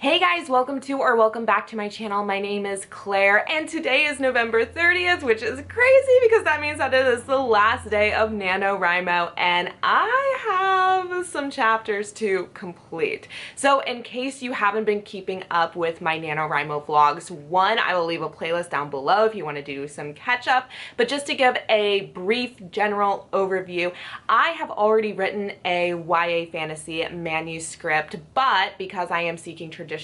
Hey guys, welcome to or welcome back to my channel. My name is Claire and today is November 30th, which is crazy because that means that it is the last day of NaNoWriMo and I have some chapters to complete. So in case you haven't been keeping up with my NaNoWriMo vlogs, one, I will leave a playlist down below if you want to do some catch up, but just to give a brief general overview, I have already written a YA fantasy manuscript, but because I am seeking traditional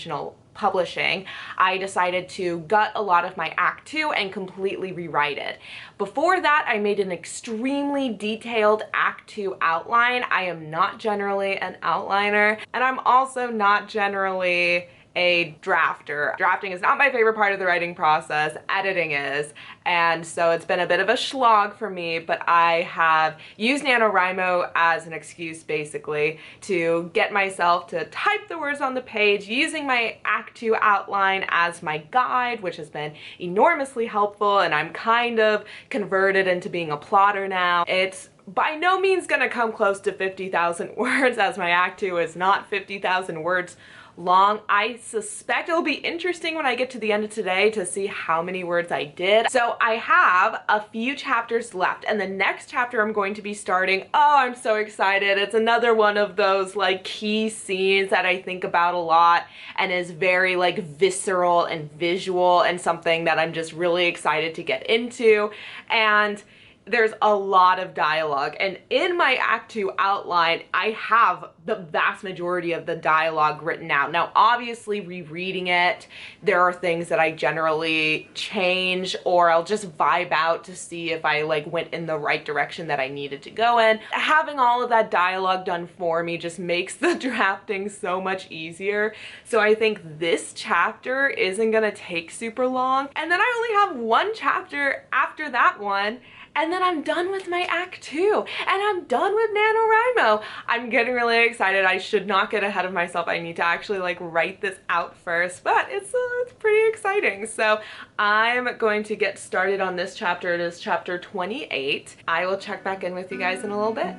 publishing, I decided to gut a lot of my Act 2 and completely rewrite it. Before that, I made an extremely detailed Act 2 outline. I am not generally an outliner, and I'm also not generally a drafter. Drafting is not my favorite part of the writing process, editing is, and so it's been a bit of a slog for me, but I have used NaNoWriMo as an excuse basically to get myself to type the words on the page using my Act 2 outline as my guide, which has been enormously helpful, and I'm kind of converted into being a plotter now. It's by no means gonna come close to 50,000 words, as my Act 2 is not 50,000 words long. I suspect it'll be interesting when I get to the end of today to see how many words I did. So I have a few chapters left, and the next chapter I'm going to be starting, oh, I'm so excited. It's another one of those like key scenes that I think about a lot and is very like visceral and visual and something that I'm just really excited to get into. And there's a lot of dialogue, and in my Act 2 outline I have the vast majority of the dialogue written out. Now obviously rereading it, there are things that I generally change or I'll just vibe out to see if I like went in the right direction that I needed to go in. Having all of that dialogue done for me just makes the drafting so much easier. So I think this chapter isn't gonna take super long, and then I only have one chapter after that one, and then I'm done with my Act 2, and I'm done with NaNoWriMo. I'm getting really excited. I should not get ahead of myself. I need to actually like write this out first, but it's pretty exciting. So I'm going to get started on this chapter. It is chapter 28. I will check back in with you guys in a little bit.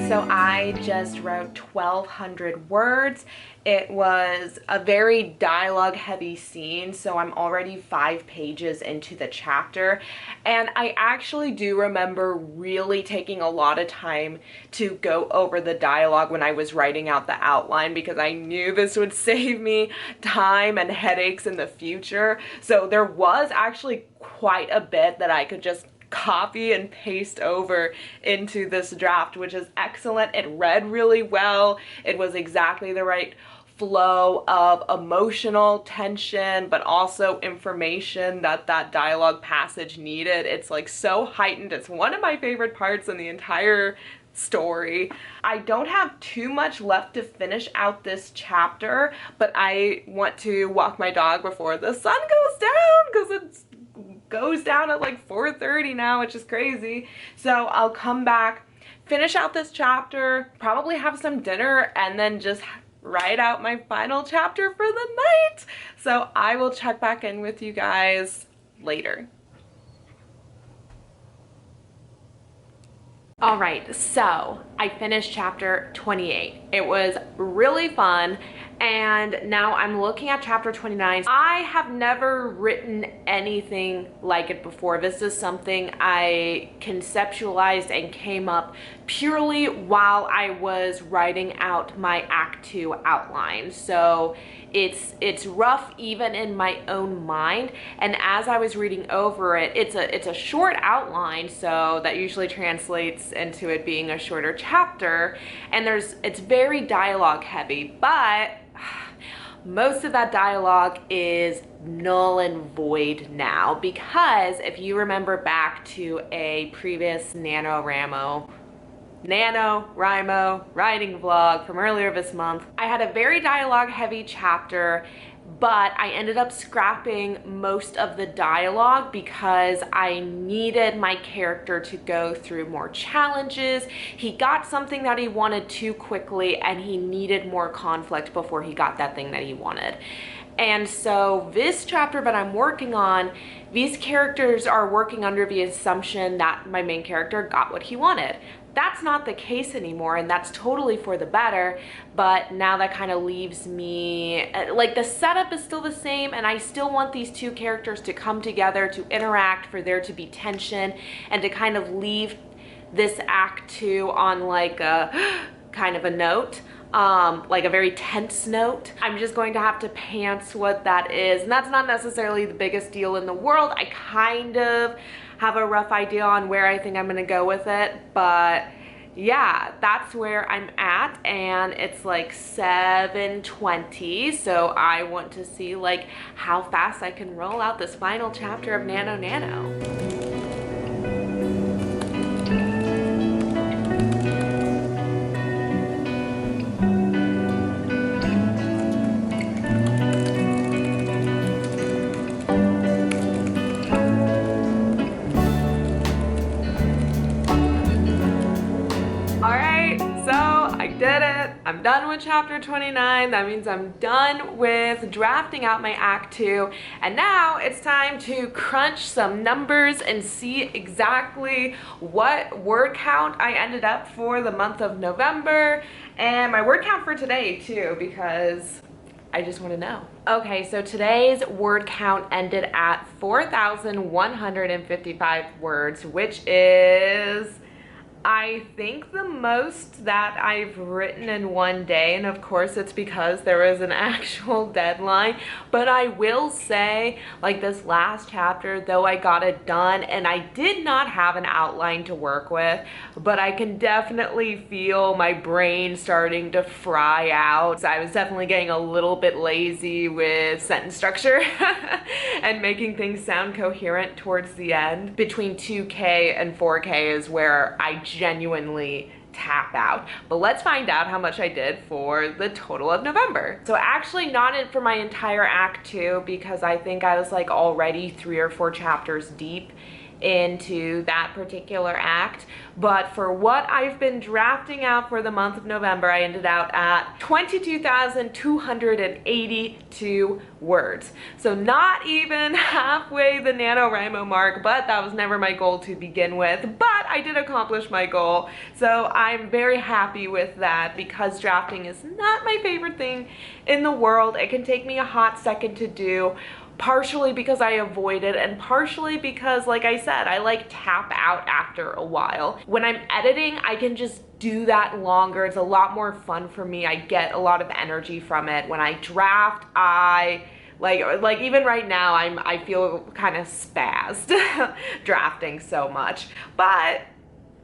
So I just wrote 1,200 words. It was a very dialogue heavy scene, so I'm already 5 pages into the chapter, and I actually do remember really taking a lot of time to go over the dialogue when I was writing out the outline, because I knew this would save me time and headaches in the future. So there was actually quite a bit that I could just copy and paste over into this draft, which is excellent. It read really well. It was exactly the right flow of emotional tension, but also information that that dialogue passage needed. It's like so heightened. It's one of my favorite parts in the entire story. I don't have too much left to finish out this chapter, but I want to walk my dog before the sun goes down, because it's goes down at like 4:30 now, which is crazy. So I'll come back, finish out this chapter, probably have some dinner, and then just write out my final chapter for the night. So I will check back in with you guys later. All right, so I finished chapter 28. It was really fun, and now I'm looking at chapter 29. I have never written anything like it before. This is something I conceptualized and came up purely while I was writing out my Act 2 outline. So it's rough even in my own mind, and as I was reading over it, it's a short outline, so that usually translates into it being a shorter chapter, and it's very dialogue heavy, but most of that dialogue is null and void now, because if you remember back to a previous NaNoWriMo writing vlog from earlier this month, I had a very dialogue heavy chapter, but I ended up scrapping most of the dialogue because I needed my character to go through more challenges. He got something that he wanted too quickly, and he needed more conflict before he got that thing that he wanted. And so this chapter that I'm working on, these characters are working under the assumption that my main character got what he wanted. That's not the case anymore, and that's totally for the better, but now that kind of leaves me, like, the setup is still the same, and I still want these two characters to come together, to interact, for there to be tension, and to kind of leave this act 2 on like a kind of a note. Like a very tense note. I'm just going to have to pants what that is, and that's not necessarily the biggest deal in the world. I kind of have a rough idea on where I think I'm gonna go with it, but yeah, that's where I'm at, and it's like 7:20, so I want to see like how fast I can roll out this final chapter of NaNoWriMo. Did it. I'm done with chapter 29. That means I'm done with drafting out my act 2, and now it's time to crunch some numbers and see exactly what word count I ended up for the month of November, and my word count for today too, because I just want to know. Okay, so today's word count ended at 4,155 words, which is, I think, the most that I've written in one day, and of course it's because there was an actual deadline. But I will say, like, this last chapter, though I got it done and I did not have an outline to work with, but I can definitely feel my brain starting to fry out. So I was definitely getting a little bit lazy with sentence structure and making things sound coherent towards the end. Between 2K and 4K is where I genuinely tap out. But let's find out how much I did for the total of November. So actually not for my entire act 2, because I think I was like already 3 or 4 chapters deep into that particular act, but for what I've been drafting out for the month of November, I ended out at 22,282 words. So not even halfway the NaNoWriMo mark, but that was never my goal to begin with, but I did accomplish my goal. So I'm very happy with that, because drafting is not my favorite thing in the world. It can take me a hot second to do, partially because I avoid it, and partially because, like I said, I like tap out after a while. When I'm editing, I can just do that longer. It's a lot more fun for me. I get a lot of energy from it. When I draft, I like even right now, I feel kind of spazzed drafting so much, but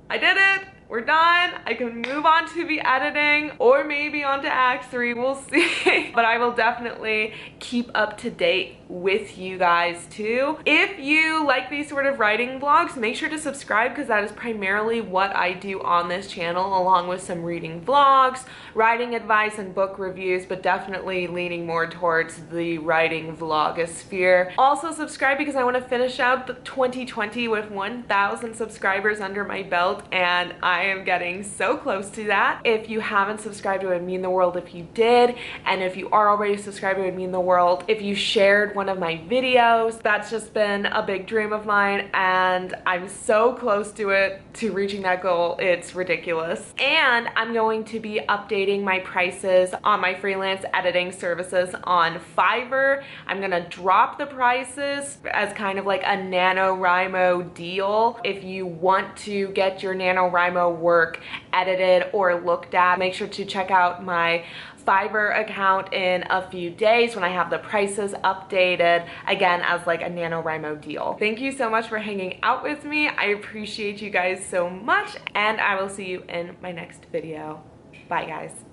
I did it. We're done. I can move on to the editing, or maybe onto act 3, we'll see. But I will definitely keep up to date with you guys too. If you like these sort of writing vlogs, make sure to subscribe, because that is primarily what I do on this channel, along with some reading vlogs, writing advice, and book reviews, but definitely leaning more towards the writing vlogosphere. Also subscribe, because I want to finish out the 2020 with 1,000 subscribers under my belt, and I am getting so close to that. If you haven't subscribed, it would mean the world if you did, and if you are already subscribed, it would mean the world if you shared one of my videos. That's just been a big dream of mine, and I'm so close to it, to reaching that goal. It's ridiculous. And I'm going to be updating my prices on my freelance editing services on FIVERR. I'm gonna drop the prices as kind of like a NaNoWriMo deal. If you want to get your NaNoWriMo work edited or looked at, make sure to check out my FIVERR account in a few days when I have the prices updated, again, as like a NaNoWriMo deal. Thank you so much for hanging out with me. I appreciate you guys so much, and I will see you in my next video. Bye, guys.